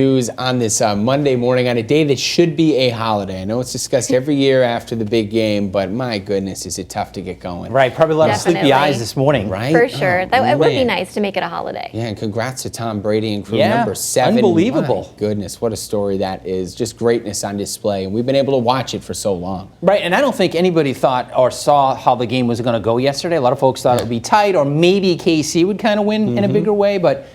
News on this Monday morning on a day that should be a holiday. I know it's discussed every year after the big game, but my goodness, is it tough to get going. Right, probably a lot of sleepy eyes this morning. Right? For sure. Oh, it would be nice to make it a holiday. Yeah, and congrats to Tom Brady and crew Yeah, number 7. unbelievable. My goodness, what a story that is. Just greatness on display, and we've been able to watch it for so long. Right, and I don't think anybody thought or saw how the game was going to go yesterday. A lot of folks thought it would be tight, or maybe KC would kind of win in a bigger way, but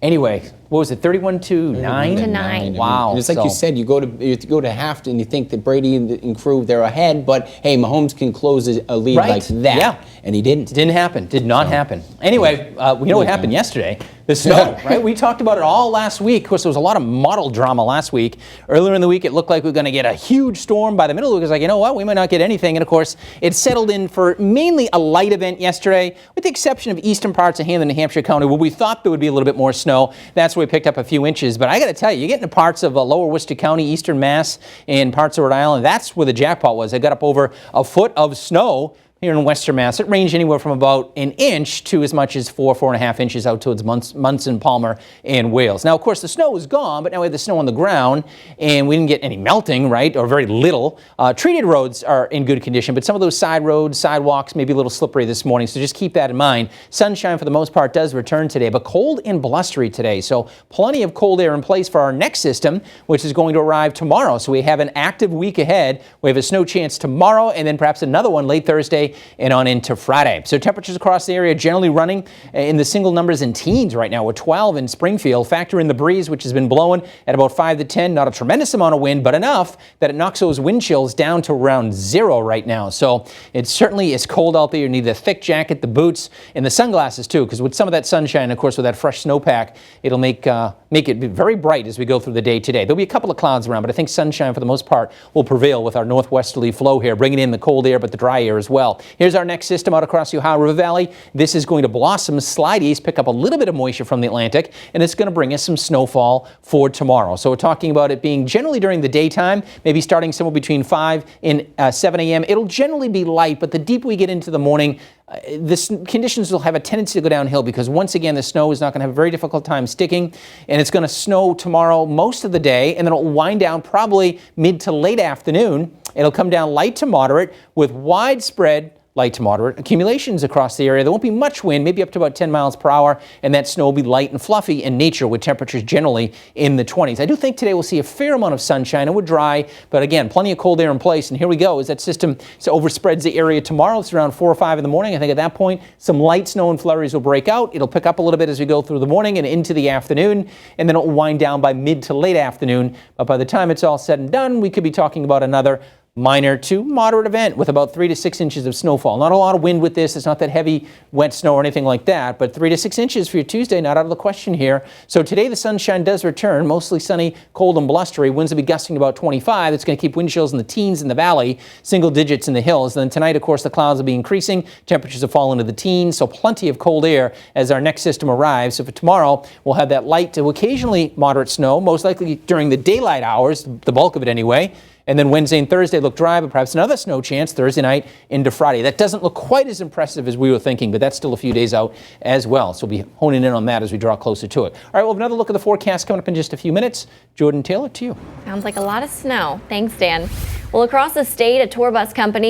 anyway, what was it, 31-9? To 9. Wow. And it's like you said, you go to half and you think that Brady and crew, they're ahead, but hey, Mahomes can close a lead like that. Yeah. And he didn't. Didn't happen. Did not happen. Anyway, we know what happened yesterday. The snow, right? We talked about it all last week. Of course, there was a lot of model drama last week. Earlier in the week, it looked like we were going to get a huge storm. By the middle of the week, it was like, you know what? We might not get anything. And of course, it settled in for mainly a light event yesterday, with the exception of eastern parts of Hamilton and Hampshire County, where we thought there would be a little bit more snow. That's where we picked up a few inches. But I got to tell you, you get into parts of lower Worcester County, eastern Mass, and parts of Rhode Island, that's where the jackpot was. They got up over a foot of snow here in Western Mass. It ranged anywhere from about an inch to as much as 4.5 inches out towards Munson, Palmer, and Wales. Now, of course, the snow was gone, but now we have the snow on the ground, and we didn't get any melting, right, or very little. Treated roads are in good condition, but some of those side roads, sidewalks, may be a little slippery this morning, so just keep that in mind. Sunshine, for the most part, does return today, but cold and blustery today, so plenty of cold air in place for our next system, which is going to arrive tomorrow. So we have an active week ahead. We have a snow chance tomorrow, and then perhaps another one late Thursday and on into Friday. So temperatures across the area generally running in the single numbers in teens right now. We're 12 in Springfield. Factor in the breeze, which has been blowing at about 5 to 10. Not a tremendous amount of wind, but enough that it knocks those wind chills down to around 0 right now. So it certainly is cold out there. You need the thick jacket, the boots, and the sunglasses too, because with some of that sunshine, of course, with that fresh snowpack, it'll make it very bright as we go through the day today. There'll be a couple of clouds around, but I think sunshine for the most part will prevail with our northwesterly flow here, bringing in the cold air, but the dry air as well. Here's our next system out across the Ohio River Valley. This is going to blossom, slide east, pick up a little bit of moisture from the Atlantic, and it's going to bring us some snowfall for tomorrow. So we're talking about it being generally during the daytime, maybe starting somewhere between 5 and 7 a.m. It'll generally be light, but the deeper we get into the morning, conditions will have a tendency to go downhill, because once again, the snow is not going to have a very difficult time sticking, and it's going to snow tomorrow most of the day, and then it'll wind down probably mid to late afternoon. It'll come down light to moderate with widespread light to moderate accumulations across the area. There won't be much wind, maybe up to about 10 miles per hour, and that snow will be light and fluffy in nature with temperatures generally in the 20s. I do think today we'll see a fair amount of sunshine. It would dry, but again, plenty of cold air in place. And here we go, as that system overspreads the area tomorrow. It's around 4 or 5 in the morning. I think at that point, some light snow and flurries will break out. It'll pick up a little bit as we go through the morning and into the afternoon, and then it'll wind down by mid to late afternoon. But by the time it's all said and done, we could be talking about another minor to moderate event with about 3 to 6 inches of snowfall. Not a lot of wind with this. It's not that heavy wet snow or anything like that, but 3 to 6 inches for your Tuesday, not out of the question here. So today the sunshine does return, mostly sunny, cold and blustery. Winds will be gusting about 25. It's going to keep wind chills in the teens in the valley, single digits in the hills. Then tonight, of course, the clouds will be increasing. Temperatures will fall into the teens, so plenty of cold air as our next system arrives. So for tomorrow, we'll have that light to occasionally moderate snow, most likely during the daylight hours, the bulk of it anyway. And then Wednesday and Thursday look dry, but perhaps another snow chance Thursday night into Friday. That doesn't look quite as impressive as we were thinking, but that's still a few days out as well. So we'll be honing in on that as we draw closer to it. All right, we'll have another look at the forecast coming up in just a few minutes. Jordan Taylor, to you. Sounds like a lot of snow. Thanks, Dan. Well, across the state, a tour bus company